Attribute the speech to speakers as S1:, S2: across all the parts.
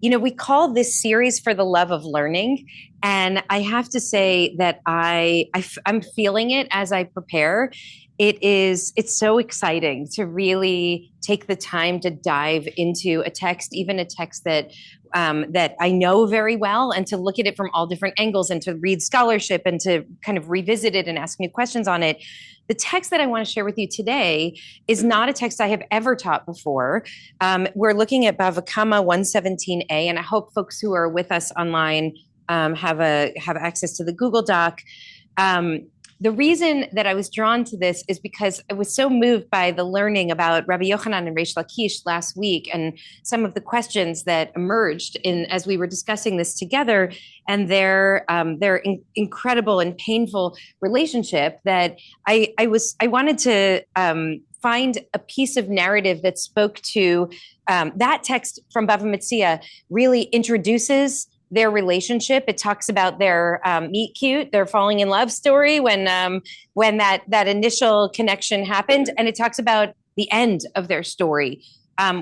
S1: we call this series For the Love of Learning. And I have to say that I'm feeling it as I prepare. It's so exciting to really take the time to dive into a text, even a text that I know very well, and to look at it from all different angles and to read scholarship and to kind of revisit it and ask new questions on it. The text that I want to share with you today is not a text I have ever taught before. We're looking at Bava Kamma 117a, and I hope folks who are with us online have access to the Google Doc. The reason that I was drawn to this is because I was so moved by the learning about Rabbi Yohanan and Reish Lakish last week, and some of the questions that emerged as we were discussing this together, and their incredible and painful relationship. That I wanted to find a piece of narrative that spoke to that text from Bava Metzia really introduces their relationship. It talks about their meet cute, their falling in love story when that initial connection happened, and it talks about the end of their story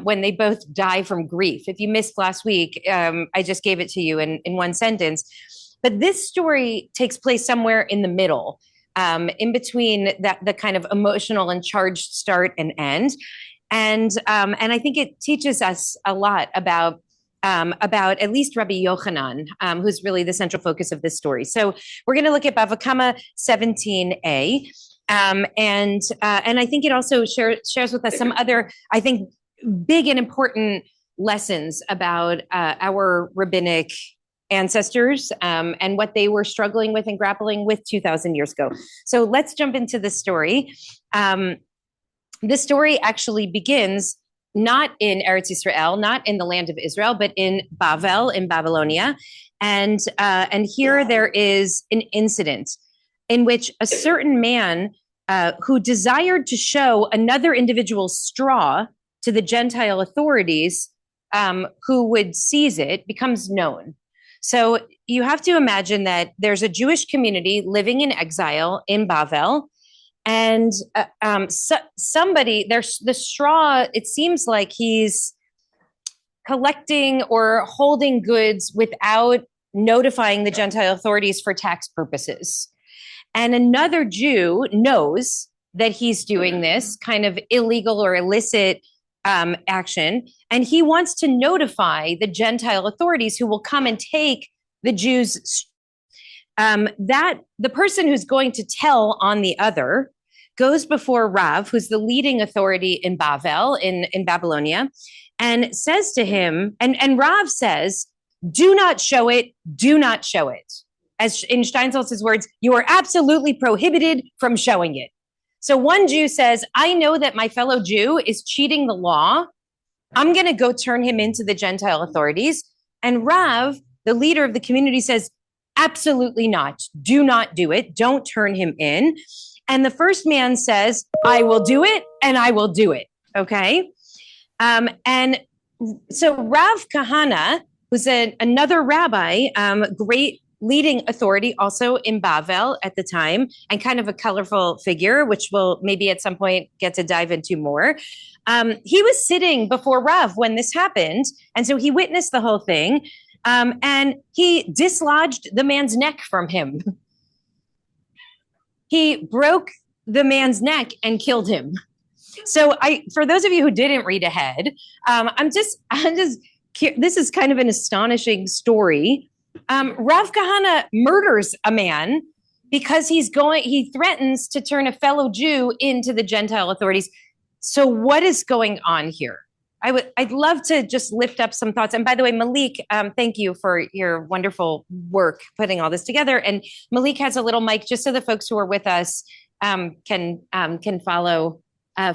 S1: when they both die from grief. If you missed last week, I just gave it to you in one sentence. But this story takes place somewhere in the middle, in between the kind of emotional and charged start and end, and I think it teaches us a lot about at least Rabbi Yohanan, who's really the central focus of this story. So we're going to look at Bava Kamma 17a, and I think it also shares with us some other, I think, big and important lessons about our rabbinic ancestors and what they were struggling with and grappling with 2,000 years ago. So let's jump into the story. This story actually begins not in Eretz Israel, not in the land of Israel, but in Bavl, in Babylonia. And here there is an incident in which a certain man who desired to show another individual's straw to the Gentile authorities who would seize it becomes known. So you have to imagine that there's a Jewish community living in exile in Bavl. And somebody, the straw, it seems like he's collecting or holding goods without notifying the Gentile authorities for tax purposes. And another Jew knows that he's doing this kind of illegal or illicit action, and he wants to notify the Gentile authorities who will come and take the Jews. That the person who's going to tell on the other goes before Rav, who's the leading authority in Bavl, in Babylonia, and says to him, and Rav says, do not show it, do not show it. As in Steinsaltz's words, you are absolutely prohibited from showing it. So one Jew says, I know that my fellow Jew is cheating the law. I'm going to go turn him into the Gentile authorities. And Rav, the leader of the community, says, absolutely not. Do not do it. Don't turn him in. And the first man says, I will do it, and I will do it. Okay. And so Rav Kahana, who's another rabbi, great leading authority also in Bavl at the time, and kind of a colorful figure, which we'll maybe at some point get to dive into more. He was sitting before Rav when this happened. And so he witnessed the whole thing. And he dislodged the man's neck from him. He broke the man's neck and killed him. So for those of you who didn't read ahead, this is kind of an astonishing story. Rav Kahana murders a man because he threatens to turn a fellow Jew into the Gentile authorities. So what is going on here? I'd love to just lift up some thoughts. And by the way, Malik, thank you for your wonderful work putting all this together. And Malik has a little mic just so the folks who are with us can follow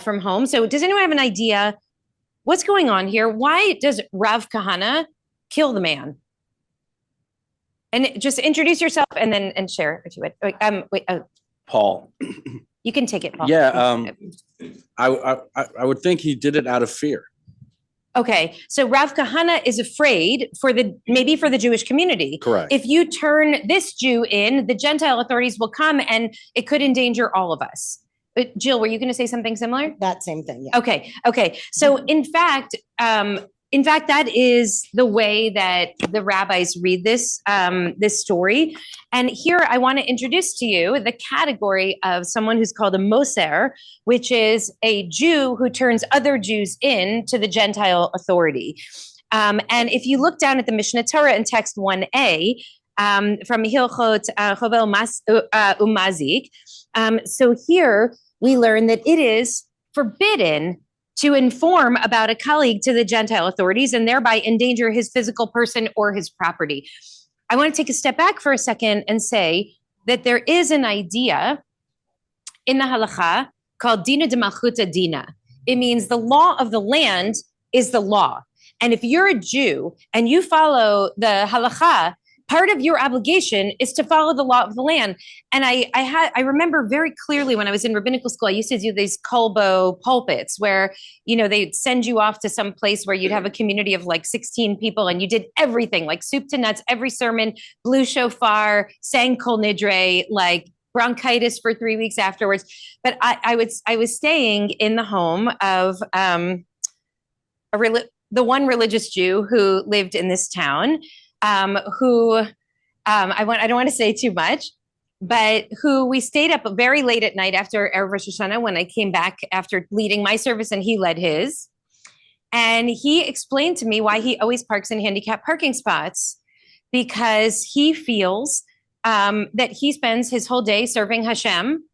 S1: from home. So does anyone have an idea what's going on here? Why does Rav Kahana kill the man? And just introduce yourself and then share if you would.
S2: Paul.
S1: You can take it, Paul.
S2: Yeah, I would think he did it out of fear.
S1: Okay, so Rav Kahana is afraid maybe for the Jewish community.
S2: Correct. If
S1: you turn this Jew in, the Gentile authorities will come and it could endanger all of us. Jill, were you going to say something similar?
S3: That same thing, yeah.
S1: Okay. So in fact, In fact, that is the way that the rabbis read this story. And here I want to introduce to you the category of someone who's called a Moser, which is a Jew who turns other Jews in to the Gentile authority. And if you look down at the Mishnah Torah in text 1a, from Hilchot Chovel Umazik, so here we learn that it is forbidden to inform about a colleague to the Gentile authorities and thereby endanger his physical person or his property. I want to take a step back for a second and say that there is an idea in the halacha called dina de malchuta dina. It means the law of the land is the law. And if you're a Jew and you follow the halacha, part of your obligation is to follow the law of the land. And I remember very clearly when I was in rabbinical school, I used to do these kolbo pulpits where, you know, they'd send you off to some place where you'd have a community of like 16 people and you did everything, like soup to nuts, every sermon, blew shofar, sang kol nidre, like bronchitis for 3 weeks afterwards. But I was staying in the home of the one religious Jew who lived in this town, who I don't want to say too much, but who we stayed up very late at night after Erev Rosh Hashanah when I came back after leading my service and he led his. And he explained to me why he always parks in handicapped parking spots, because he feels that he spends his whole day serving Hashem.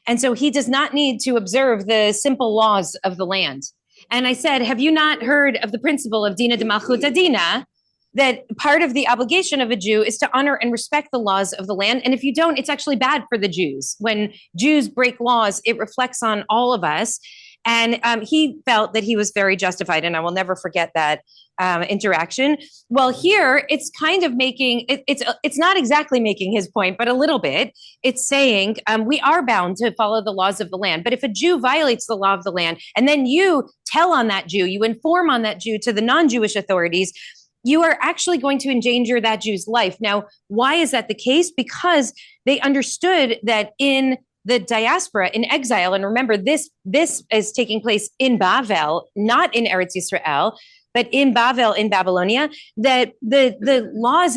S1: And so he does not need to observe the simple laws of the land. And I said, have you not heard of the principle of Dina de Malchuta Dina? That part of the obligation of a Jew is to honor and respect the laws of the land. And if you don't, it's actually bad for the Jews. When Jews break laws, it reflects on all of us. And he felt that he was very justified. And I will never forget that interaction. Well, here it's kind of making, it's not exactly making his point, but a little bit. It's saying we are bound to follow the laws of the land. But if a Jew violates the law of the land, and then you tell on that Jew, you inform on that Jew to the non-Jewish authorities, you are actually going to endanger that Jew's life. Now, why is that the case? Because they understood that in the diaspora, in exile, and remember, this is taking place in Bavl, not in Eretz Yisrael, but in Bavl, in Babylonia, that the laws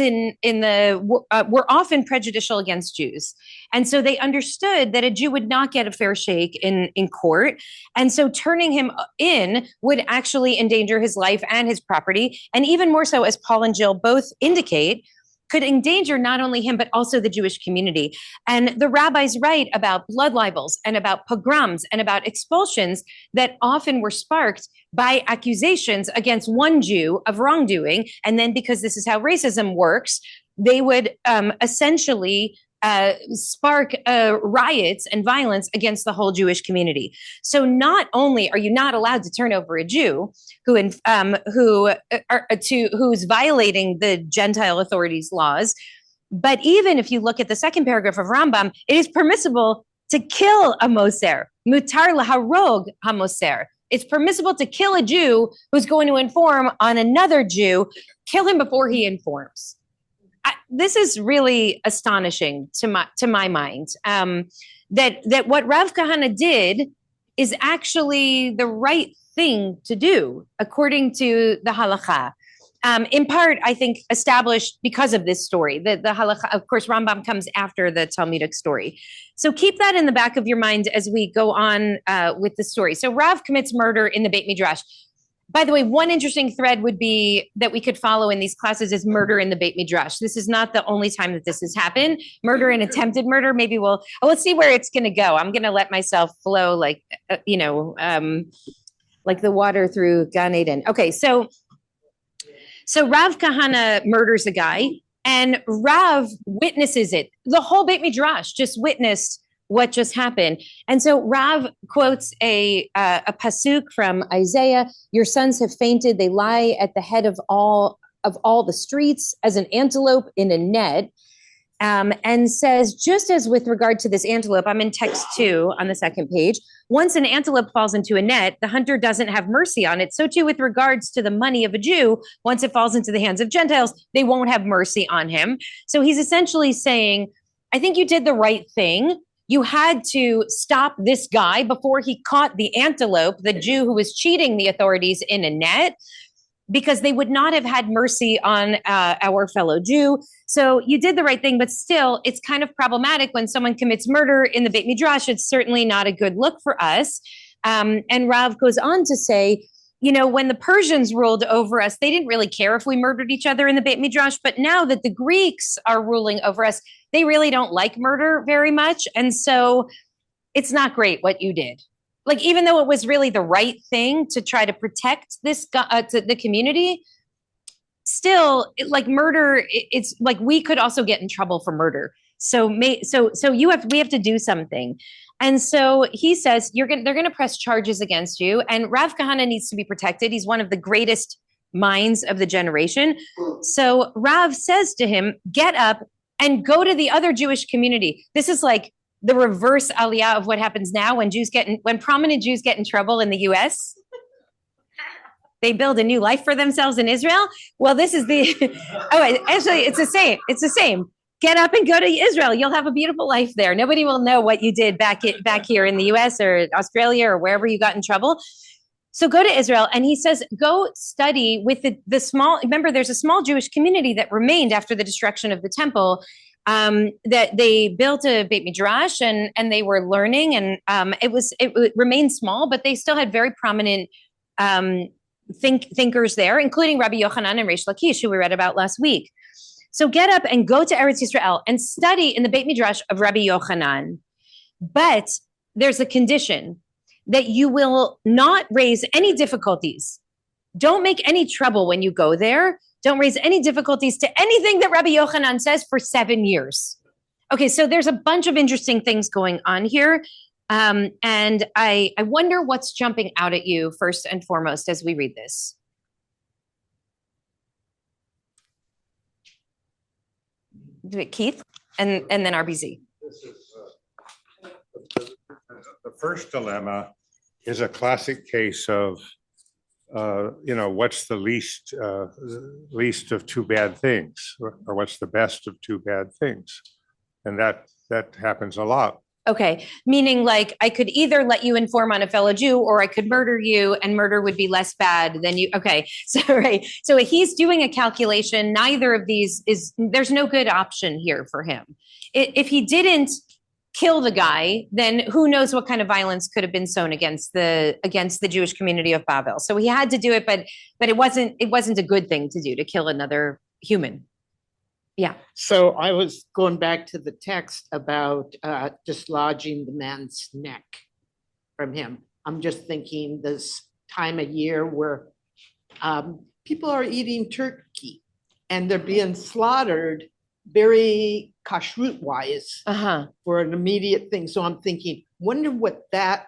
S1: were often prejudicial against Jews. And so they understood that a Jew would not get a fair shake in court. And so turning him in would actually endanger his life and his property. And even more so, as Paul and Jill both indicate, could endanger not only him, but also the Jewish community. And the rabbis write about blood libels and about pogroms and about expulsions that often were sparked by accusations against one Jew of wrongdoing. And then because this is how racism works, they would essentially spark riots and violence against the whole Jewish community. So not only are you not allowed to turn over a Jew who's violating the Gentile authorities' laws, but even if you look at the second paragraph of Rambam, it is permissible to kill a Moser. Mutar laharog hamoser. It's permissible to kill a Jew who's going to inform on another Jew, kill him before he informs. This is really astonishing to my mind, that what Rav Kahana did is actually the right thing to do according to the halakha. In part, I think, established because of this story. The halakha, of course, Rambam comes after the Talmudic story. So keep that in the back of your mind as we go on with the story. So Rav commits murder in the Beit Midrash. By the way, one interesting thread would be that we could follow in these classes is murder in the Beit Midrash. This is not the only time that this has happened. Murder and attempted murder. Maybe let's see where it's going to go. I'm going to let myself flow like the water through Gan Eden. Okay, so Rav Kahana murders a guy, and Rav witnesses it. The whole Beit Midrash just witnessed what just happened. And so Rav quotes a pasuk from Isaiah: "Your sons have fainted; they lie at the head of all the streets as an antelope in a net." And says, just as with regard to this antelope, I'm in text 2 on the second page. Once an antelope falls into a net, the hunter doesn't have mercy on it. So too with regards to the money of a Jew, once it falls into the hands of Gentiles, they won't have mercy on him. So he's essentially saying, I think you did the right thing. You had to stop this guy before he caught the antelope, the Jew who was cheating the authorities in a net. because they would not have had mercy on our fellow Jew. So you did the right thing, but still, it's kind of problematic when someone commits murder in the Beit Midrash. It's certainly not a good look for us. And Rav goes on to say, you know, when the Persians ruled over us, they didn't really care if we murdered each other in the Beit Midrash. But now that the Greeks are ruling over us, they really don't like murder very much. And so it's not great what you did. Like, even though it was really the right thing to try to protect this to the community, still, like murder, it's like we could also get in trouble for murder. So we have to do something. And so he says they're going to press charges against you, and Rav Kahana needs to be protected. He's one of the greatest minds of the generation. So Rav says to him, "Get up and go to the other Jewish community." This is like the reverse aliyah of what happens now when prominent Jews get in trouble in the US. They build a new life for themselves in Israel. Well, this is actually, it's the same. It's the same. Get up and go to Israel. You'll have a beautiful life there. Nobody will know what you did back here in the US or Australia or wherever you got in trouble. So go to Israel. And he says, go study with the small, remember, there's a small Jewish community that remained after the destruction of the temple. That they built a Beit Midrash and they were learning, and it remained small, but they still had very prominent thinkers there, including Rabbi Yohanan and Reish Lakish, who we read about last week. So get up and go to Eretz Yisrael and study in the Beit Midrash of Rabbi Yohanan. But there's a condition that you will not raise any difficulties. Don't make any trouble when you go there. Don't raise any difficulties to anything that Rabbi Yohanan says for 7 years. Okay, so there's a bunch of interesting things going on here. And I wonder what's jumping out at you first and foremost as we read this. Keith, and then RBZ.
S3: This is, the first dilemma is a classic case of what's the least of two bad things, or what's the best of two bad things, and that happens a lot.
S1: Okay, meaning like I could either let you inform on a fellow Jew, or I could murder you, and murder would be less bad than you. Okay, so right, so he's doing a calculation. Neither of these there's no good option here for him. If he didn't kill the guy, then who knows what kind of violence could have been sown against the Jewish community of Bavl. So he had to do it, but it wasn't a good thing to do, to kill another human. Yeah.
S4: So I was going back to the text about dislodging the man's neck from him. I'm just thinking this time of year where people are eating turkey and they're being slaughtered very kashrut wise for an immediate thing. So I'm thinking, wonder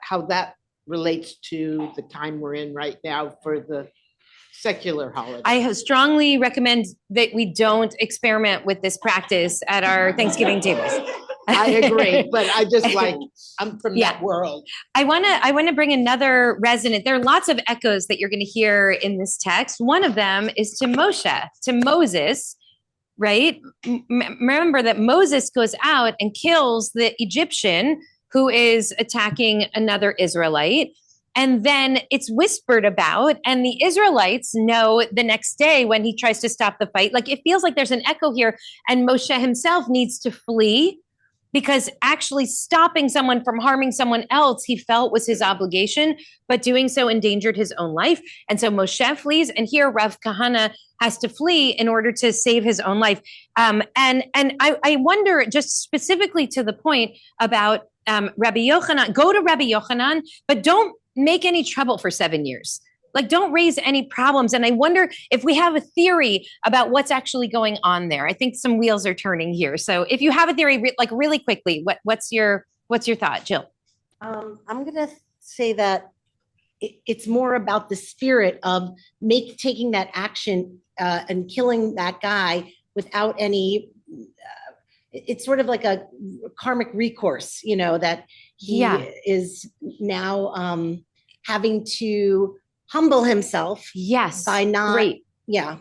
S4: how that relates to the time we're in right now for the secular holiday.
S1: I strongly recommend that we don't experiment with this practice at our Thanksgiving tables.
S4: I agree, but I'm from that world.
S1: I want to bring another resonant. There are lots of echoes that you're going to hear in this text. One of them is to Moses, right? Remember that Moses goes out and kills the Egyptian who is attacking another Israelite. And then it's whispered about, and the Israelites know the next day when he tries to stop the fight. Like, it feels like there's an echo here, and Moshe himself needs to flee, because actually stopping someone from harming someone else, he felt was his obligation, but doing so endangered his own life. And so Moshe flees, and here Rav Kahana has to flee in order to save his own life. And I wonder, just specifically to the point about Rabbi Yohanan, go to Rabbi Yohanan, but don't make any trouble for 7 years. Like, don't raise any problems. And I wonder if we have a theory about what's actually going on there. I think some wheels are turning here. So if you have a theory, like really quickly, what's your thought, Jill?
S5: I'm going to say that it's more about the spirit of taking that action and killing that guy without any. It's sort of like a karmic recourse, that he is now having to humble himself.
S1: Yes.
S5: By not.
S1: Great.
S5: Yeah.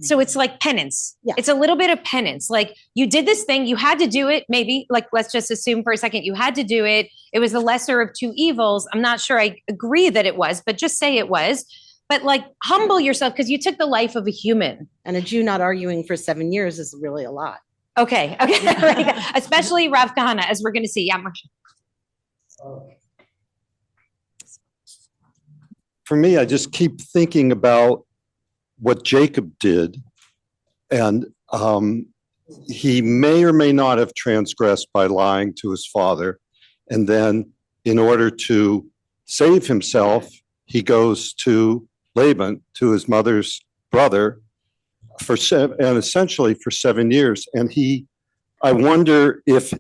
S1: So it's like penance.
S5: Yeah.
S1: It's a little bit of penance. Like, you did this thing, you had to do it. Maybe, like, let's just assume for a second you had to do it. It was the lesser of two evils. I'm not sure I agree that it was, but just say it was. but like humble yourself because you took the life of a human.
S5: And a Jew not arguing for 7 years is really a lot.
S1: Okay. Especially Rav Kahana, as we're going to see. Yeah, Marsha.
S6: For me, I just keep thinking about what Jacob did, and he may or may not have transgressed by lying to his father. And then in order to save himself, he goes to Laban, to his mother's brother, and essentially for 7 years. And I wonder if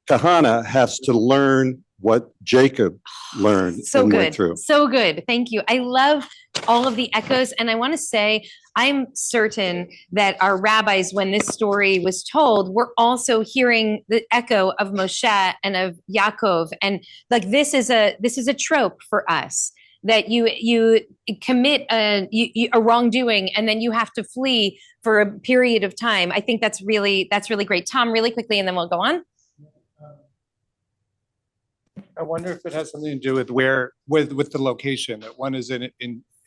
S6: Kahana has to learn what Jacob learned and went through.
S1: So good. Thank you. I love all of the echoes. And I want to say, I'm certain that our rabbis, when this story was told, were also hearing the echo of Moshe and of Yaakov. And like, this is a trope for us, that you commit a wrongdoing and then you have to flee for a period of time. I think that's really great. Tom, really quickly, and then we'll go on.
S7: I wonder if it has something to do with with the location. That one is in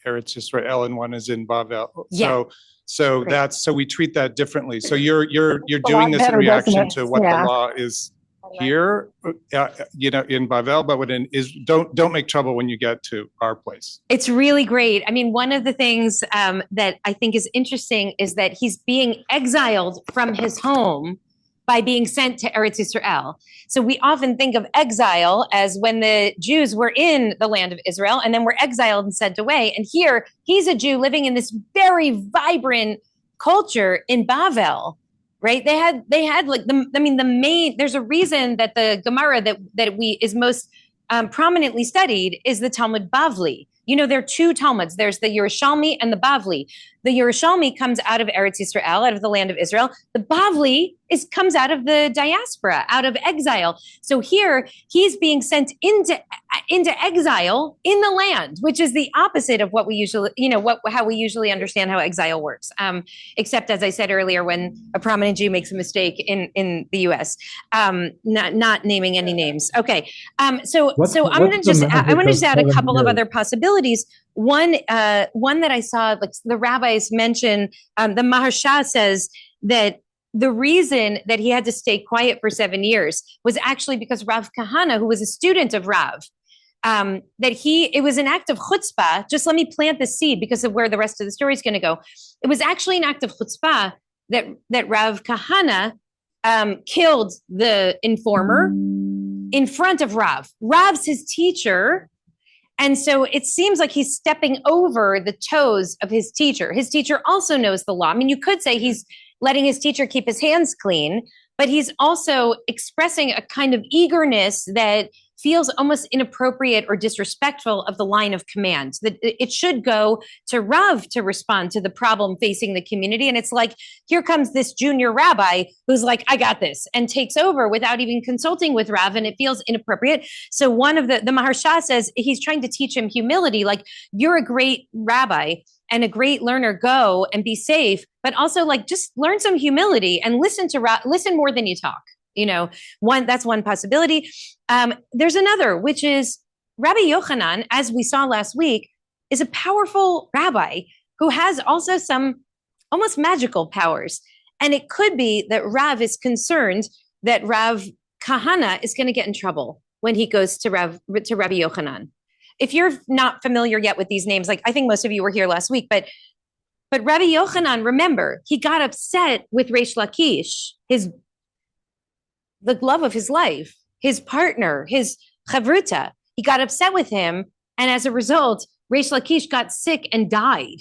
S7: Eretz Israel and one is in Bavl.
S1: Yeah.
S7: So we treat that differently. So you're doing this in reaction to what the law is here, in Bavl, but don't make trouble when you get to our place.
S1: It's really great. I mean, one of the things that I think is interesting is that he's being exiled from his home by being sent to Eretz Israel. So we often think of exile as when the Jews were in the land of Israel and then were exiled and sent away. And here he's a Jew living in this very vibrant culture in Bavl, right? They had like the main, there's a reason that the Gemara that is most prominently studied is the Talmud Bavli. There are two Talmuds. There's the Yerushalmi and the Bavli. The Yerushalmi comes out of Eretz Israel, out of the land of Israel. The Bavli comes out of the diaspora, out of exile. So here he's being sent into exile in the land, which is the opposite of what we usually, how we usually understand how exile works. Except, as I said earlier, when a prominent Jew makes a mistake in the U.S. Not naming any names. Okay. So I want to just add a couple of other possibilities. One that I saw, like the rabbis mention, the Maharsha says that the reason that he had to stay quiet for 7 years was actually because Rav Kahana, who was a student of Rav, it was an act of chutzpah. Just let me plant the seed because of where the rest of the story is going to go. It was actually an act of chutzpah that Rav Kahana killed the informer in front of Rav. Rav's his teacher. And so it seems like he's stepping over the toes of his teacher. His teacher also knows the law. I mean, you could say he's letting his teacher keep his hands clean, but he's also expressing a kind of eagerness that feels almost inappropriate or disrespectful of the line of command. That it should go to Rav to respond to the problem facing the community. And it's like, here comes this junior rabbi who's like, I got this, and takes over without even consulting with Rav, and it feels inappropriate. So one of the Maharsha says he's trying to teach him humility, like, you're a great rabbi and a great learner, go and be safe, but also like just learn some humility and listen more than you talk. That's one possibility. There's another, which is Rabbi Yohanan, as we saw last week, is a powerful rabbi who has also some almost magical powers. And it could be that Rav is concerned that Rav Kahana is going to get in trouble when he goes to Rabbi Yohanan. If you're not familiar yet with these names, like I think most of you were here last week, but Rabbi Yohanan, remember, he got upset with Reish Lakish, the love of his life, his partner, his chavruta. He got upset with him, and as a result, Reish Lakish got sick and died.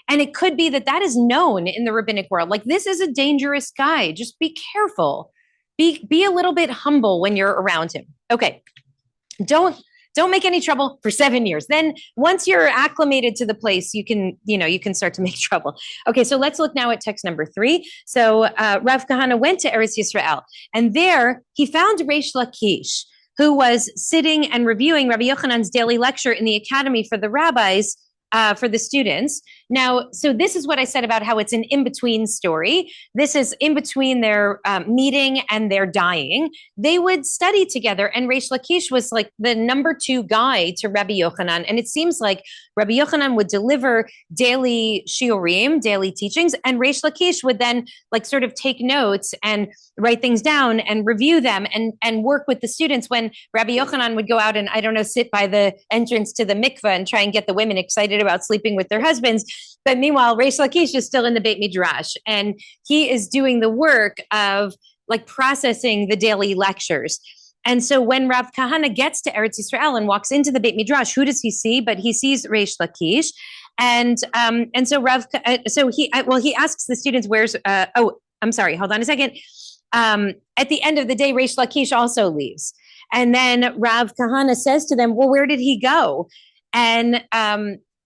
S1: And it could be that is known in the rabbinic world. Like, this is a dangerous guy. Just be careful. Be a little bit humble when you're around him. Okay, don't make any trouble for 7 years. Then once you're acclimated to the place, you can start to make trouble. Okay, so let's look now at text number 3. So Rav Kahana went to Eretz Yisrael, and there he found Reish Lakish, who was sitting and reviewing Rabbi Yochanan's daily lecture in the academy for the rabbis, for the students. Now, so this is what I said about how it's an in-between story. This is in between their meeting and their dying. They would study together, and Reish Lakish was like the number 2 guy to Rabbi Yohanan. And it seems like Rabbi Yohanan would deliver daily shiurim, daily teachings, and Reish Lakish would then like sort of take notes and write things down and review them and work with the students when Rabbi Yohanan would go out and, I don't know, sit by the entrance to the mikveh and try and get the women excited about sleeping with their husbands. But meanwhile, Reish Lakish is still in the Beit Midrash, and he is doing the work of like processing the daily lectures. And so when Rav Kahana gets to Eretz Yisrael and walks into the Beit Midrash, who does he see? But he sees Reish Lakish. And so he asks the students, where's, I'm sorry, hold on a second. At the end of the day, Reish Lakish also leaves. And then Rav Kahana says to them, well, where did he go? And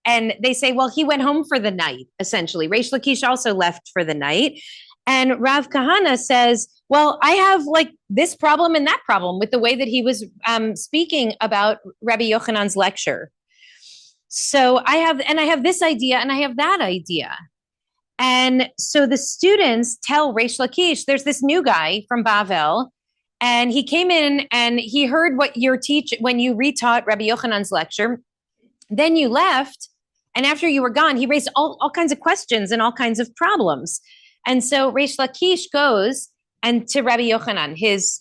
S1: they say, well, he went home for the night, essentially. Reish Lakish also left for the night. And Rav Kahana says, well, I have like this problem and that problem with the way that he was speaking about Rabbi Yochanan's lecture. So I have this idea and I have that idea. And so the students tell Reish Lakish, there's this new guy from Bavl, and he came in and he heard what when you retaught Rabbi Yochanan's lecture, then you left. And after you were gone, he raised all kinds of questions and all kinds of problems. And so Reish Lakish goes and to Rabbi Yohanan, his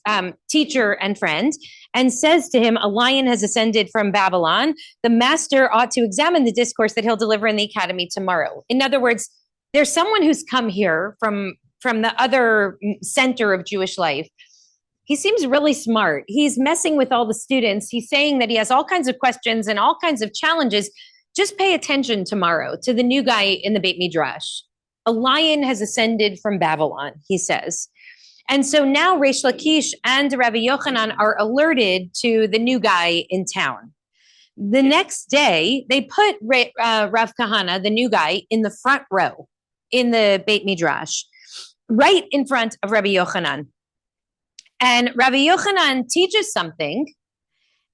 S1: teacher and friend, and says to him, a lion has ascended from Babylon. The master ought to examine the discourse that he'll deliver in the academy tomorrow. In other words, there's someone who's come here from the other center of Jewish life. He seems really smart. He's messing with all the students. He's saying that he has all kinds of questions and all kinds of challenges. Just pay attention tomorrow to the new guy in the Beit Midrash. A lion has ascended from Babylon, he says. And so now Reish Lakish and Rabbi Yochanan are alerted to the new guy in town. The next day, they put Rav Kahana, the new guy, in the front row in the Beit Midrash, right in front of Rabbi Yochanan. And Rabbi Yochanan teaches something,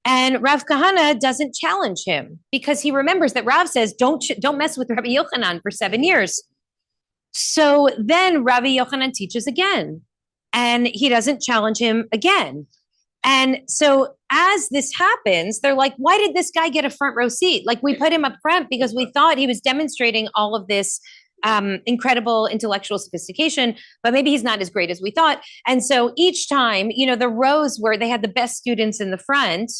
S1: and Rav Kahana doesn't challenge him because he remembers that Rav says, don't mess with Rabbi Yochanan for 7 years. So then Rabbi Yochanan teaches again, and he doesn't challenge him again. And so as this happens, they're like, why did this guy get a front row seat? Like, we put him up front because we thought he was demonstrating all of this incredible intellectual sophistication, but maybe he's not as great as we thought. And so each time, the rows where they had the best students in the front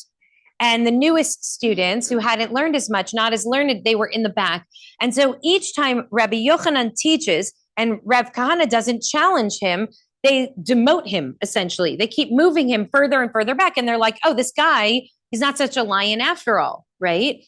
S1: and the newest students who hadn't learned as much, not as learned, they were in the back. And so each time Rabbi Yochanan teaches and Rav Kahana doesn't challenge him, they demote him, essentially. They keep moving him further and further back. And they're like, oh, this guy, he's not such a lion after all, right?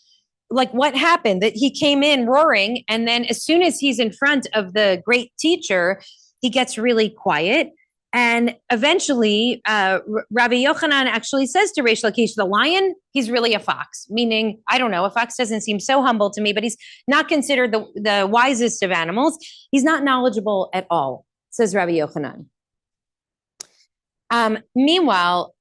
S1: Like, what happened? That he came in roaring, and then as soon as he's in front of the great teacher, he gets really quiet. And eventually, Rabbi Yochanan actually says to Reish Lakish, the lion, he's really a fox, meaning, I don't know, a fox doesn't seem so humble to me, but he's not considered the wisest of animals. He's not knowledgeable at all, says Rabbi Yochanan. Meanwhile,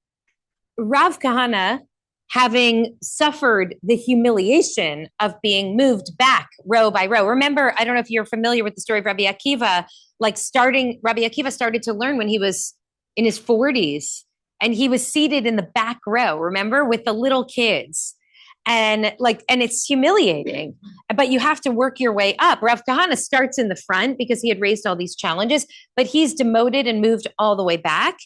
S1: Rav Kahana, having suffered the humiliation of being moved back row by row. Remember, I don't know if you're familiar with the story of Rabbi Akiva, Rabbi Akiva started to learn when he was in his 40s, and he was seated in the back row, remember, with the little kids. And it's humiliating, but you have to work your way up. Rav Kahana starts in the front because he had raised all these challenges, but he's demoted and moved all the way back.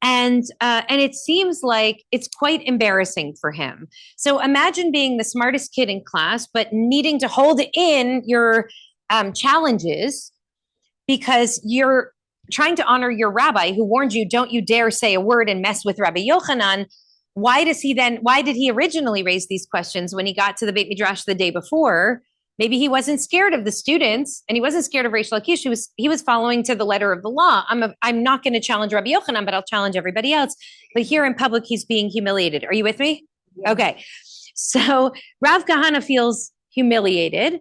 S1: And it seems like it's quite embarrassing for him. So imagine being the smartest kid in class, but needing to hold in your challenges because you're trying to honor your rabbi who warned you, don't you dare say a word and mess with Rabbi Yochanan. Why did he originally raise these questions when he got to the Beit Midrash the day before? Maybe he wasn't scared of the students, and he wasn't scared of Reish Lakish. He was following to the letter of the law. I'm not going to challenge Rabbi Yochanan, but I'll challenge everybody else. But here in public, he's being humiliated. Are you with me? Yeah. Okay. So Rav Kahana feels humiliated,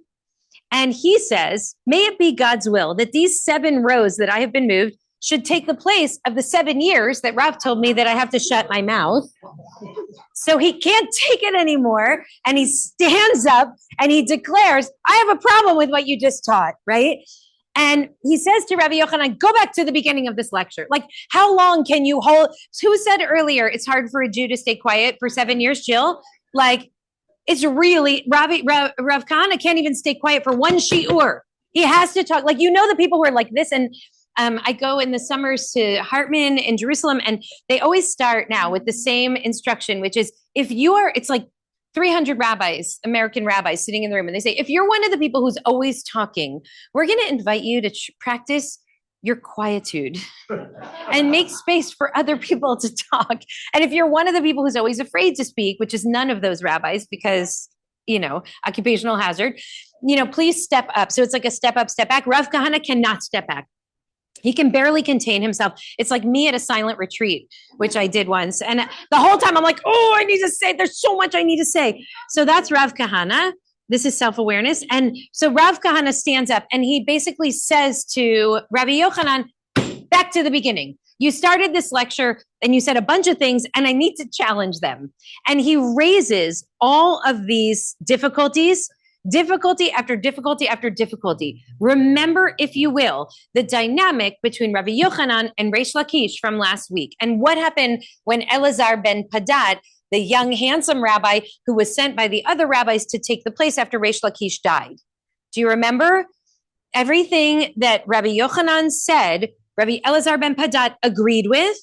S1: and he says, may it be God's will that these 7 rows that I have been moved should take the place of the 7 years that Rav told me that I have to shut my mouth. So he can't take it anymore. And he stands up and he declares, I have a problem with what you just taught, right? And he says to Rabbi Yohanan, go back to the beginning of this lecture. Like, how long can you hold? Who said earlier it's hard for a Jew to stay quiet for 7 years, Jill? Like, it's really, Rav Kahana can't even stay quiet for one shi'ur. He has to talk. Like, the people who are like this. And I go in the summers to Hartman in Jerusalem, and they always start now with the same instruction, which is it's like 300 rabbis, American rabbis sitting in the room. And they say, if you're one of the people who's always talking, we're going to invite you to practice your quietude and make space for other people to talk. And if you're one of the people who's always afraid to speak, which is none of those rabbis because, occupational hazard, please step up. So it's like a step up, step back. Rav Kahana cannot step back. He can barely contain himself. It's like me at a silent retreat, which I did once. And the whole time I'm like, oh, I need to say, there's so much I need to say. So that's Rav Kahana. This is self-awareness. And so Rav Kahana stands up and he basically says to Rabbi Yohanan, back to the beginning. You started this lecture and you said a bunch of things and I need to challenge them. And he raises all of these difficulty after difficulty after difficulty. Remember, if you will, the dynamic between Rabbi Yohanan and Reish Lakish from last week. And what happened when Elazar ben Padat, the young, handsome rabbi who was sent by the other rabbis to take the place after Reish Lakish died. Do you remember? Everything that Rabbi Yohanan said, Rabbi Elazar ben Padat agreed with.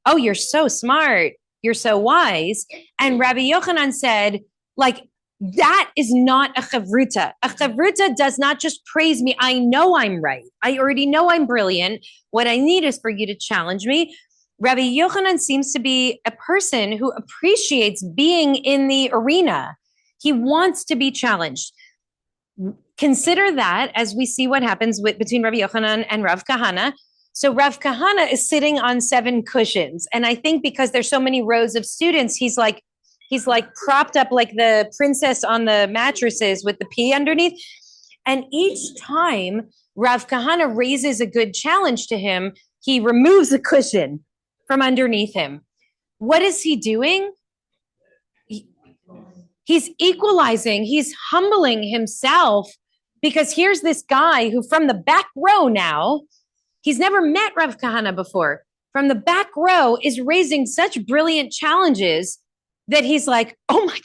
S1: Oh, you're so smart. You're so wise. And Rabbi Yohanan said, that is not a chavruta. A chavruta does not just praise me. I know I'm right. I already know I'm brilliant. What I need is for you to challenge me. Rabbi Yohanan seems to be a person who appreciates being in the arena. He wants to be challenged. Consider that as we see what happens between Rabbi Yohanan and Rav Kahana. So Rav Kahana is sitting on 7 cushions. And I think because there's so many rows of students, he's like propped up like the princess on the mattresses with the pea underneath. And each time Rav Kahana raises a good challenge to him, he removes the cushion from underneath him. What is he doing? He's equalizing, he's humbling himself, because here's this guy who from the back row now, he's never met Rav Kahana before, from the back row is raising such brilliant challenges that he's like, oh my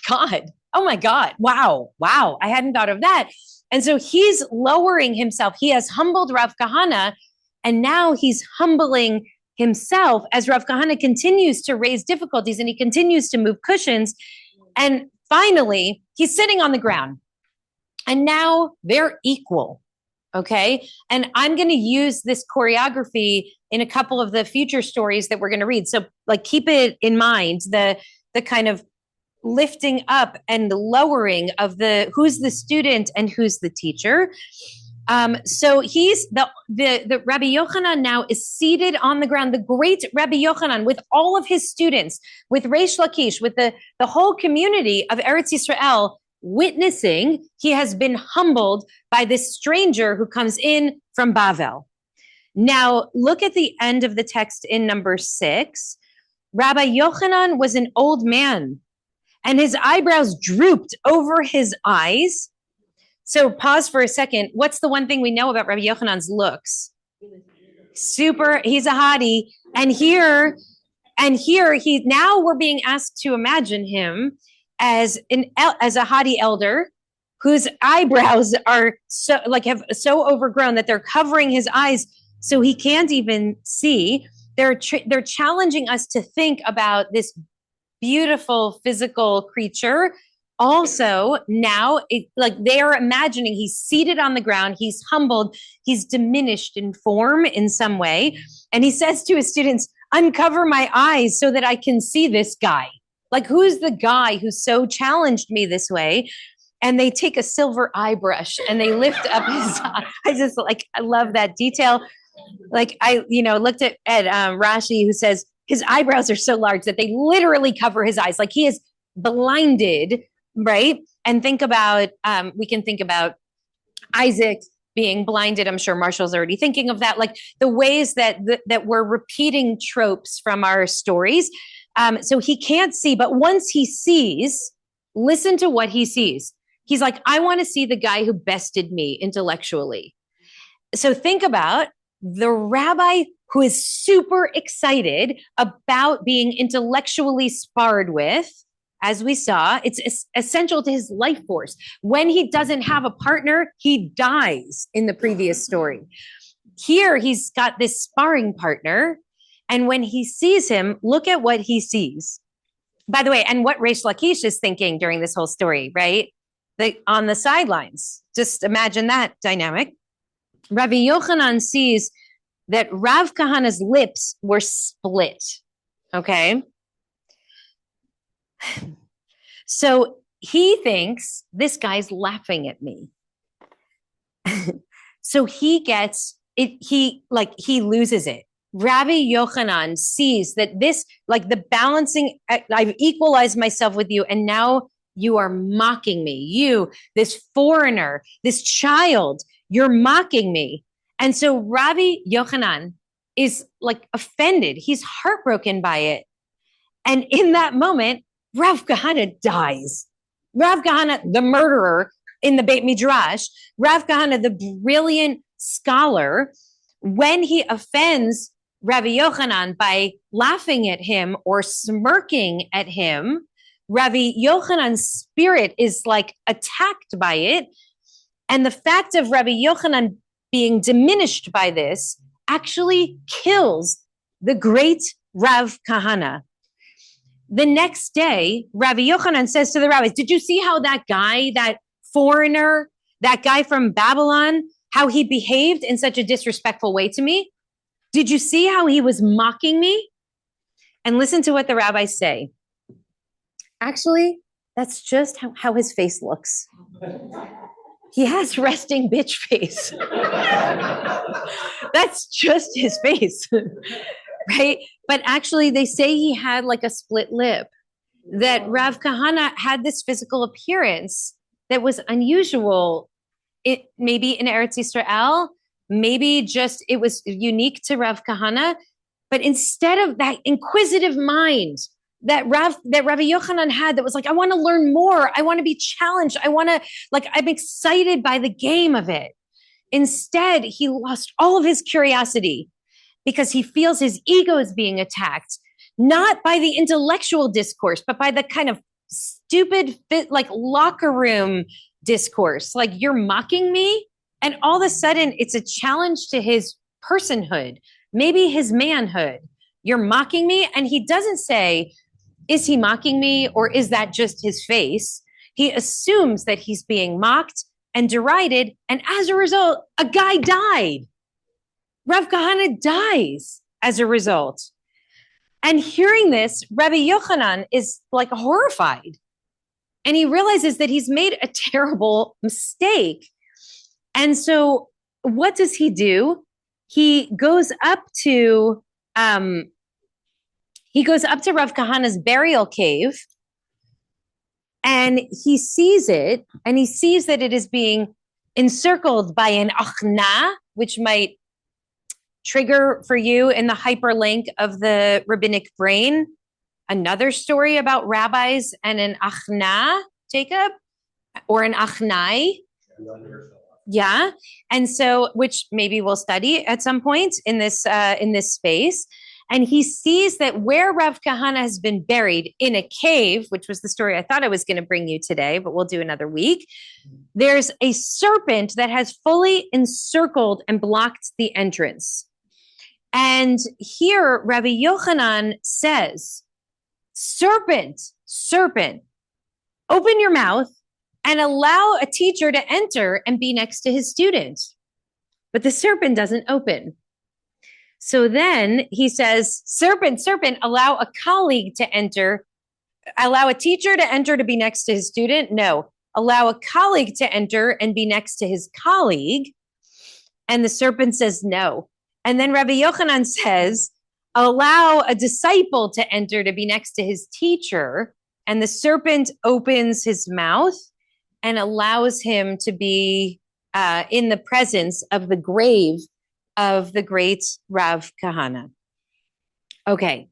S1: God, wow, I hadn't thought of that. And so he's lowering himself. He has humbled Rav Kahana, and now he's humbling himself as Rav Kahana continues to raise difficulties and he continues to move cushions. And finally, he's sitting on the ground. And now they're equal, okay? And I'm going to use this choreography in a couple of the future stories that we're going to read. So keep it in mind, the kind of lifting up and lowering of who's the student and who's the teacher. So he's the Rabbi Yohanan now is seated on the ground, the great Rabbi Yohanan with all of his students, with Reish Lakish, with the whole community of Eretz Yisrael witnessing. He has been humbled by this stranger who comes in from Bavl. Now look at the end of the text in number 6. Rabbi Yohanan was an old man, and his eyebrows drooped over his eyes. So pause for a second. What's the one thing we know about Rabbi Yochanan's looks? He's a hottie. And here now we're being asked to imagine him as a hottie elder whose eyebrows are have so overgrown that they're covering his eyes so he can't even see. They're challenging us to think about this beautiful physical creature. Also, now they are imagining he's seated on the ground, he's humbled, he's diminished in form in some way. And he says to his students, uncover my eyes so that I can see this guy. Who's the guy who so challenged me this way? And they take a silver eye brush and they lift up his eye. I love that detail. I looked at Rashi, who says his eyebrows are so large that they literally cover his eyes. He is blinded, right? And we can think about Isaac being blinded. I'm sure Marshall's already thinking of that, like the ways that we're repeating tropes from our stories. So he can't see, but once he sees, listen to what he sees. He's like, I want to see the guy who bested me intellectually. So think about the rabbi who is super excited about being intellectually sparred with. As we saw, it's essential to his life force. When he doesn't have a partner, he dies in the previous story. Here, he's got this sparring partner. And when he sees him, look at what he sees. By the way, and what Reish Lakish is thinking during this whole story, right? On the sidelines. Just imagine that dynamic. Rabbi Yohanan sees that Rav Kahana's lips were split. Okay. So he thinks this guy's laughing at me. So he gets it, he loses it. Rabbi Yohanan sees that this, like the balancing, I've equalized myself with you, and now you are mocking me. You, this foreigner, this child, you're mocking me. And so Rabbi Yohanan is like offended. He's heartbroken by it. And in that moment, Rav Kahana dies. Rav Kahana, the murderer in the Beit Midrash, Rav Kahana, the brilliant scholar, when he offends Rabbi Yohanan by laughing at him or smirking at him, Rabbi Yochanan's spirit is like attacked by it. And the fact of Rabbi Yohanan being diminished by this actually kills the great Rav Kahana. The next day, Rabbi Yohanan says to the rabbis, did you see how that guy, that foreigner, that guy from Babylon, how he behaved in such a disrespectful way to me? Did you see how he was mocking me? And listen to what the rabbis say. Actually, that's just how his face looks. He has resting bitch face. That's just his face, right? But actually, they say he had like a split lip, that Rav Kahana had this physical appearance that was unusual. It maybe in Eretz Yisrael, maybe just it was unique to Rav Kahana. But instead of that inquisitive mind that Rabbi Yochanan had, that was like, I want to learn more. I want to be challenged. I'm excited by the game of it. Instead, he lost all of his curiosity because he feels his ego is being attacked, not by the intellectual discourse, but by the kind of stupid, like locker room discourse. Like, you're mocking me. And all of a sudden, it's a challenge to his personhood, maybe his manhood. You're mocking me. And he doesn't say, is he mocking me or is that just his face? He assumes that he's being mocked and derided. And as a result, a guy died. Rav Kahana dies as a result. And hearing this, Rabbi Yochanan is like horrified. And he realizes that he's made a terrible mistake. And so what does he do? He goes up to Rav Kahana's burial cave, and he sees it, and he sees that it is being encircled by an achna, which might trigger for you in the hyperlink of the rabbinic brain another story about rabbis and an achna, Jacob, or an achnai. Yeah. And so, which maybe we'll study at some point in this space. And he sees that where Rav Kahana has been buried in a cave, which was the story I thought I was going to bring you today, but we'll do another week. There's a serpent that has fully encircled and blocked the entrance. And here Rabbi Yochanan says, serpent, serpent, open your mouth and allow a teacher to enter and be next to his student. But the serpent doesn't open. So then he says, serpent, serpent, allow a colleague to enter, allow a teacher to enter to be next to his student. No, allow a colleague to enter and be next to his colleague. And the serpent says no. And then Rabbi Yochanan says, allow a disciple to enter to be next to his teacher. And the serpent opens his mouth and allows him to be in the presence of the grave of the great Rav Kahana. Okay.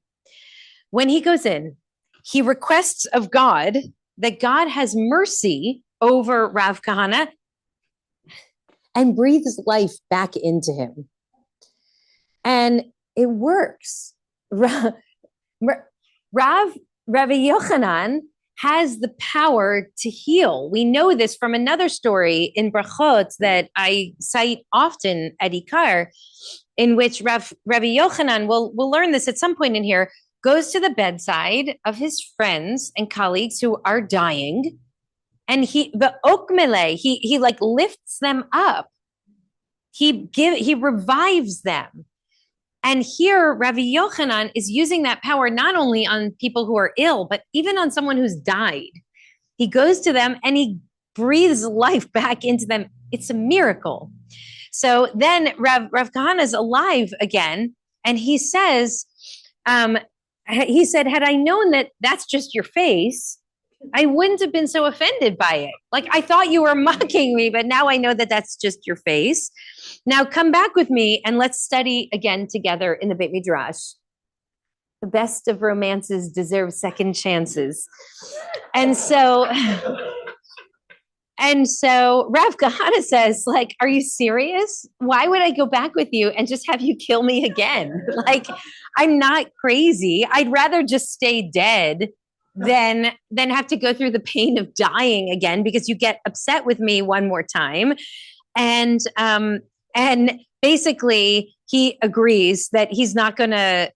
S1: When he goes in, he requests of God that God has mercy over Rav Kahana and breathes life back into him. And it works. Rabbi Yohanan has the power to heal. We know this from another story in Brachot that I cite often at IKAR, in which Rabbi Yohanan, we'll learn this at some point in here, goes to the bedside of his friends and colleagues who are dying, and he like lifts them up. He revives them. And here, Rabbi Yohanan is using that power not only on people who are ill, but even on someone who's died. He goes to them and he breathes life back into them. It's a miracle. So then Rav Kahana is alive again, and he says, he said, had I known that that's just your face, I wouldn't have been so offended by it. Like, I thought you were mocking me, but now I know that that's just your face. Now come back with me and let's study again together in the Beit Midrash. The best of romances deserve second chances. And so Rav Kahana says, like, are you serious? Why would I go back with you and just have you kill me again? Like, I'm not crazy. I'd rather just stay dead than have to go through the pain of dying again because you get upset with me one more time. And basically he agrees that he's not gonna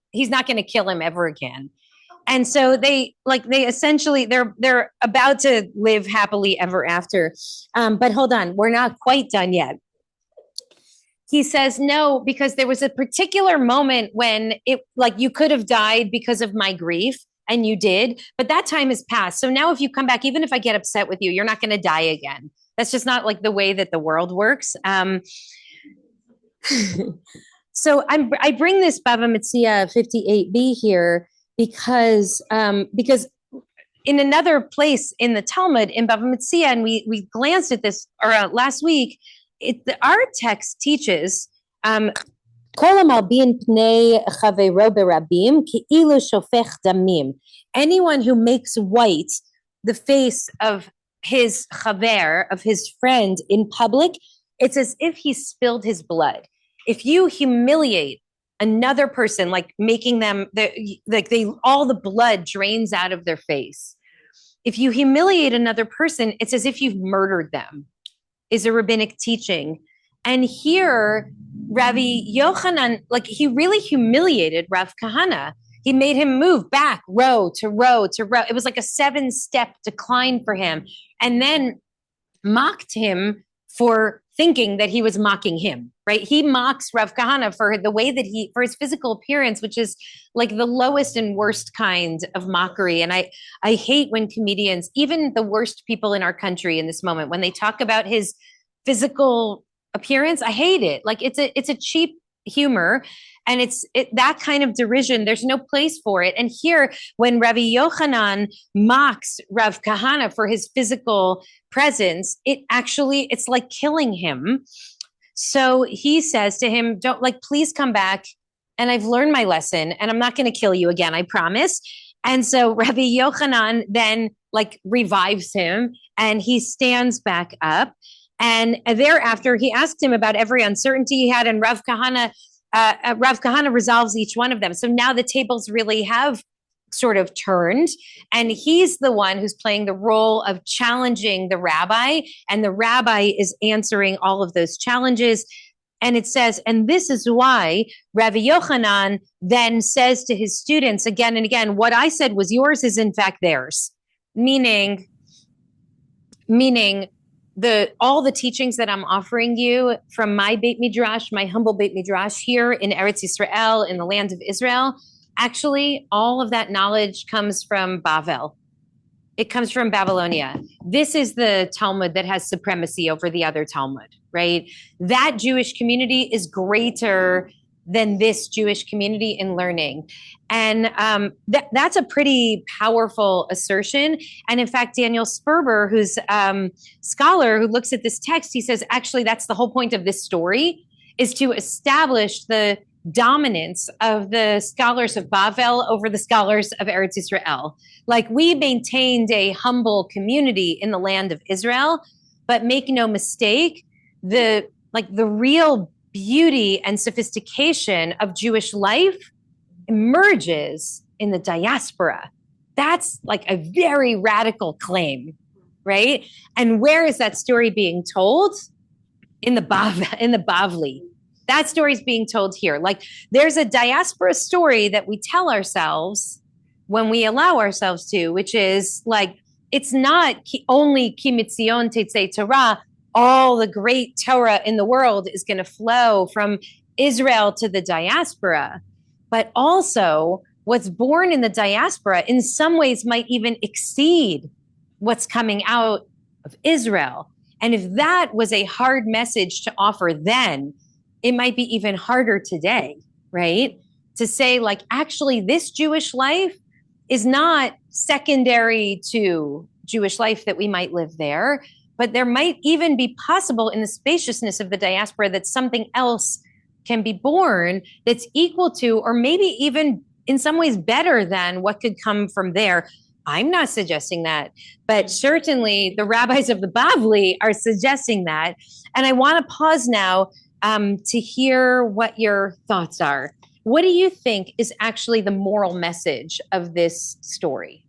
S1: kill him ever again. And so they're about to live happily ever after. But hold on, we're not quite done yet. He says, no, because there was a particular moment when you could have died because of my grief, and you did, but that time has passed. So now if you come back, even if I get upset with you, you're not going to die again. That's just not like the way that the world works. So I bring this Bava Kamma 117a-b here because in another place in the Talmud, in Bava Kamma, and we glanced at this last week, our text teaches, anyone who makes white the face of his chaver, of his friend in public, it's as if he spilled his blood. If you humiliate another person, like making them, all the blood drains out of their face. If you humiliate another person, it's as if you've murdered them, is a rabbinic teaching. And here, Rabbi Yohanan, he really humiliated Rav Kahana. He made him move back row to row to row. It was like a 7-step decline for him. And then mocked him for thinking that he was mocking him, right? He mocks Rav Kahana for the way that for his physical appearance, which is like the lowest and worst kind of mockery. And I hate when comedians, even the worst people in our country in this moment, when they talk about his physical appearance, I hate it. Like it's a cheap humor, and it's that kind of derision. There's no place for it. And here, when Rabbi Yohanan mocks Rav Kahana for his physical presence, it's like killing him. So he says to him, please come back. And I've learned my lesson, and I'm not going to kill you again, I promise. And so Rabbi Yohanan then revives him, and he stands back up. And thereafter, he asked him about every uncertainty he had, and Rav Kahana resolves each one of them. So now the tables really have sort of turned, and he's the one who's playing the role of challenging the rabbi, and the rabbi is answering all of those challenges. And it says, and this is why Rabbi Yohanan then says to his students again and again, what I said was yours is in fact theirs, meaning all the teachings that I'm offering you from my Beit Midrash, my humble Beit Midrash here in Eretz Yisrael, in the land of Israel, actually all of that knowledge comes from Bavl. It comes from Babylonia. This is the Talmud that has supremacy over the other Talmud, right? That Jewish community is greater than this Jewish community in learning. And that's a pretty powerful assertion. And in fact, Daniel Sperber, who's scholar who looks at this text, he says, actually, that's the whole point of this story, is to establish the dominance of the scholars of Bavl over the scholars of Eretz Israel. Like, we maintained a humble community in the land of Israel, but make no mistake, the real beauty and sophistication of Jewish life emerges in the diaspora. That's like a very radical claim, right? And where is that story being told? In the Bavli. That story is being told here. Like, there's a diaspora story that we tell ourselves when we allow ourselves to, which is like, it's not only Ki Mitzion Tetzei Torah, all the great Torah in the world is going to flow from Israel to the diaspora, but also what's born in the diaspora in some ways might even exceed what's coming out of Israel. And if that was a hard message to offer then, it might be even harder today, right? To say, like, actually, this Jewish life is not secondary to Jewish life that we might live there, but there might even be possible in the spaciousness of the diaspora that something else can be born that's equal to, or maybe even in some ways better than what could come from there. I'm not suggesting that, but certainly the rabbis of the Bavli are suggesting that. And I want to pause now to hear what your thoughts are. What do you think is actually the moral message of this story?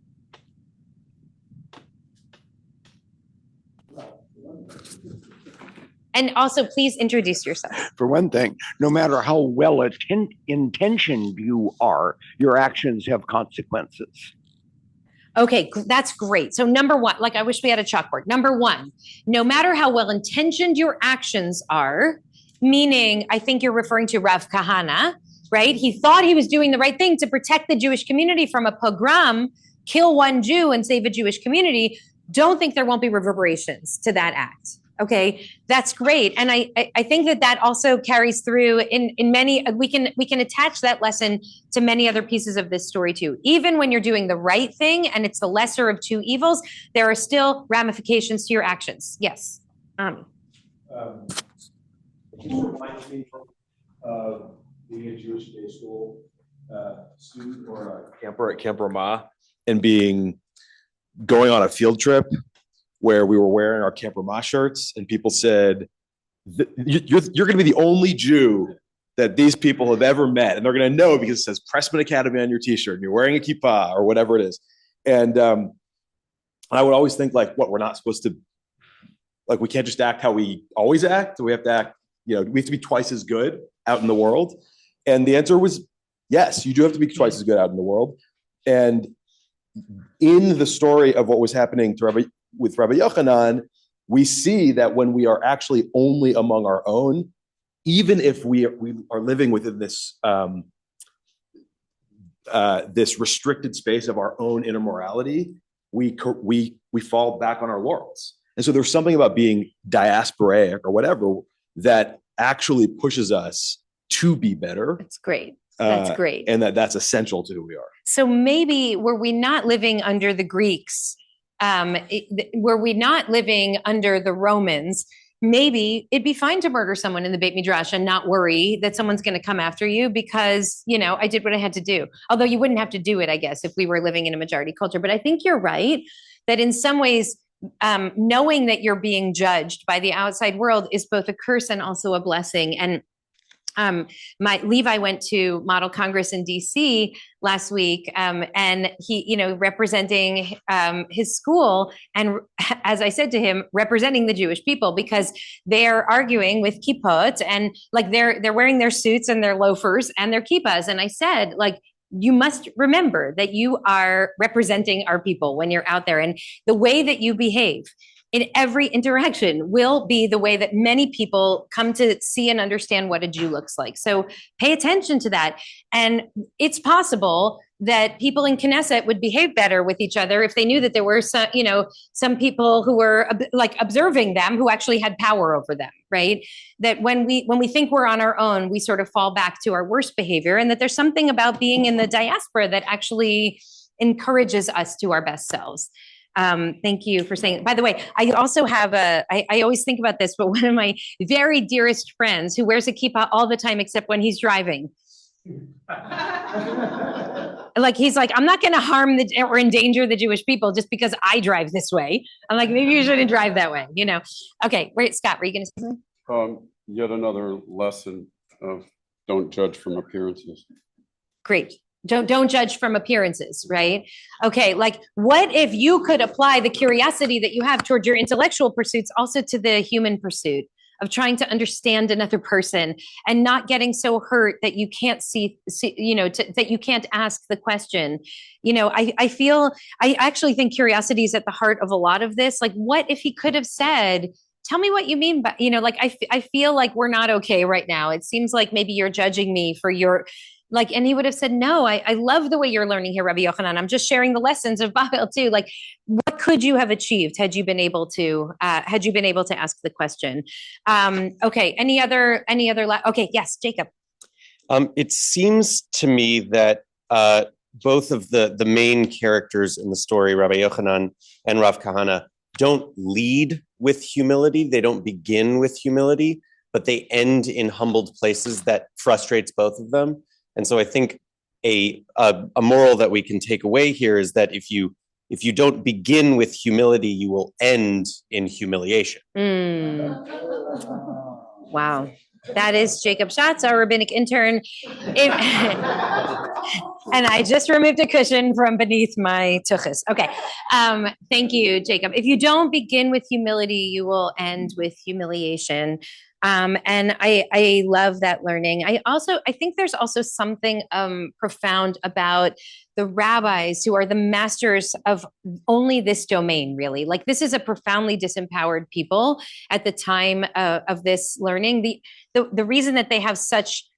S1: And also, please introduce yourself.
S8: For one thing, no matter how well intentioned you are, your actions have consequences.
S1: Okay, that's great. So number one, like, I wish we had a chalkboard. Number one, no matter how well intentioned your actions are, meaning, I think you're referring to Rav Kahana, right? He thought he was doing the right thing to protect the Jewish community from a pogrom, kill one Jew and save a Jewish community. Don't think there won't be reverberations to that act. Okay, that's great. And I think that also carries through in many, we can attach that lesson to many other pieces of this story too. Even when you're doing the right thing and it's the lesser of two evils, there are still ramifications to your actions. Yes.
S9: It reminds me of being a Jewish day school student or a camper at Camp Ramah and going on a field trip where we were wearing our Camp Ramah shirts, and people said, you're going to be the only Jew that these people have ever met. And they're going to know because it says Pressman Academy on your t-shirt, and you're wearing a kippah or whatever it is. And I would always think, like, what, we're not supposed to, like, we can't just act how we always act. We have to act, we have to be twice as good out in the world. And the answer was, yes, you do have to be twice as good out in the world. And in the story of what was happening with Rabbi Yohanan, we see that when we are actually only among our own, even if we are living within this this restricted space of our own inner morality, we fall back on our laurels. And so there's something about being diasporaic or whatever that actually pushes us to be better.
S1: That's great. That's great.
S9: And that's essential to who we are.
S1: So maybe were we not living under the Greeks, were we not living under the Romans, maybe it'd be fine to murder someone in the Beit Midrash and not worry that someone's going to come after you because, I did what I had to do. Although you wouldn't have to do it, I guess, if we were living in a majority culture. But I think you're right that in some ways, knowing that you're being judged by the outside world is both a curse and also a blessing. And Levi went to Model Congress in DC last week, and he, representing his school, and as I said to him, representing the Jewish people, because they're arguing with kippot, and like they're wearing their suits and their loafers and their kippahs, and I said, like, you must remember that you are representing our people when you're out there, and the way that you behave in every interaction will be the way that many people come to see and understand what a Jew looks like. So pay attention to that. And it's possible that people in Knesset would behave better with each other if they knew that there were some, some people who were like observing them who actually had power over them, right? That when we think we're on our own, we sort of fall back to our worst behavior, and that there's something about being in the diaspora that actually encourages us to our best selves. Thank you for saying. By the way, I also have I always think about this, but one of my very dearest friends who wears a kippah all the time except when he's driving. Like, he's like, I'm not going to harm or endanger the Jewish people just because I drive this way. I'm like, maybe you shouldn't drive that way, Okay, wait, Scott, were you going to say something?
S10: Yet another lesson of don't judge from appearances.
S1: Great. Don't judge from appearances, right? Okay, like, what if you could apply the curiosity that you have toward your intellectual pursuits also to the human pursuit of trying to understand another person and not getting so hurt that you can't that you can't ask the question. I actually think curiosity is at the heart of a lot of this. Like, what if he could have said, tell me what you mean by, I feel like we're not okay right now. It seems like maybe you're judging me for your, and he would have said, no, I love the way you're learning here, Rabbi Yohanan. I'm just sharing the lessons of Bavl too. Like, what could you have achieved had you been able to ask the question? Okay. Any other, okay. Yes, Jacob.
S11: It seems to me that both of the main characters in the story, Rabbi Yohanan and Rav Kahana, don't lead with humility. They don't begin with humility, but they end in humbled places that frustrates both of them. And so I think a moral that we can take away here is that if you don't begin with humility, you will end in humiliation.
S1: Wow. That is Jacob Schatz, our rabbinic intern. And I just removed a cushion from beneath my tuchus. Okay. Thank you, Jacob. If you don't begin with humility, you will end with humiliation. And I love that learning. I think there's also something profound about the rabbis who are the masters of only this domain, really. Like, this is a profoundly disempowered people at the time of this learning. The reason that they have such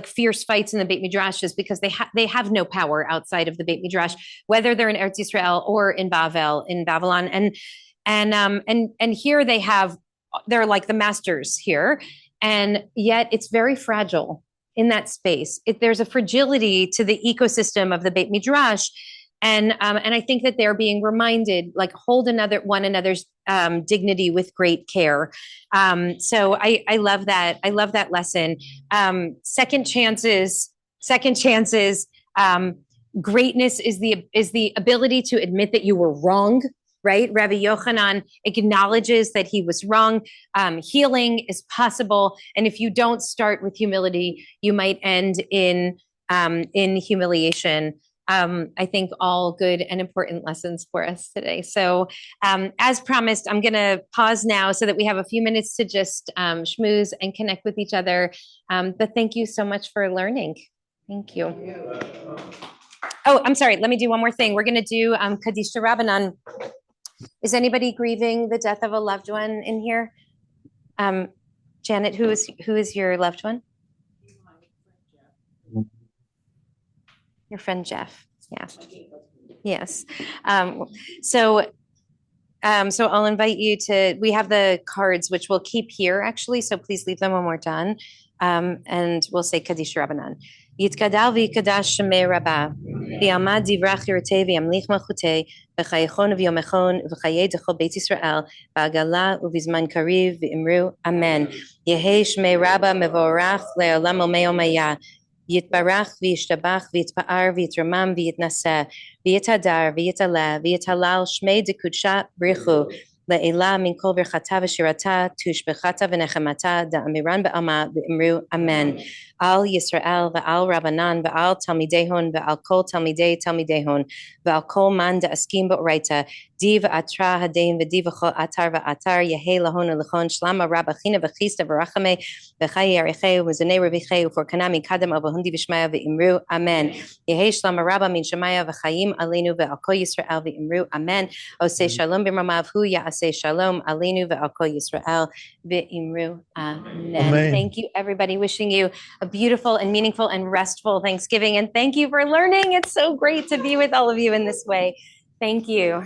S1: fierce fights in the Beit Midrash is because they have no power outside of the Beit Midrash, whether they're in Eretz Yisrael or in Bavl, in Babylon. And here they're like the masters here, and yet it's very fragile in that space. There's a fragility to the ecosystem of the Beit Midrash, and I think that they're being reminded, like, hold one another's dignity with great care. So I love that. I love that lesson. Second chances. Greatness is the ability to admit that you were wrong. Right? Rabbi Yohanan acknowledges that he was wrong. Healing is possible. And if you don't start with humility, you might end in humiliation. I think all good and important lessons for us today. So as promised, I'm going to pause now so that we have a few minutes to just schmooze and connect with each other. But thank you so much for learning. Thank you. Oh, I'm sorry. Let me do one more thing. We're going to do Kaddish Rabbanan. Is anybody grieving the death of a loved one in here? Janet, who is your loved one? Your friend Jeff. Yeah. Yes. So I'll invite you we have the cards, which we'll keep here actually. So please leave them when we're done. And we'll say Kaddish Rabbanan. Yitkadal v'yikadash shemei Rabbah, v'yamad divrach yirtei v'yamlich malchutei, v'chayechon v'yomechon v'chayei dechol Beit Yisrael, v'agala u'vizman kariv v'imru Amen. Yehei shemei Rabbah mevorach le'olam u'me'omaya, yitbarach v'yishtabach v'yitpa'ar v'yitramam v'yitnaseh, v'yitadar v'yitala v'yitalal shmei dekudsha brichu, Le'ela min kol birchata v'shirata tushbechata v'nechemata da'amiran ba'ama v'imru Amen. Al Yisrael v'al Rabbanan v'al Talmidehon v'al kol Talmidehon v'al kol man da'askim ba'oraita di v'atra hadein v'di v'chol atar v'atar yehei lahon u'lechon shlama rabachina v'chista v'rachame v'chai yarecheu v'zanei rabicheu for kanami kadam avahundi v'shmaya v'imru Amen. Yehei shlama rabba min shemaya v'chayim alenu v'al kol Yisrael v'imru Amen. Osei shalom b'mamav hu ya'asei shalom alenu v'al kol Yisrael v'imru Amen. Thank you, everybody. Wishing you a beautiful and meaningful and restful Thanksgiving. And thank you for learning. It's so great to be with all of you in this way. Thank you.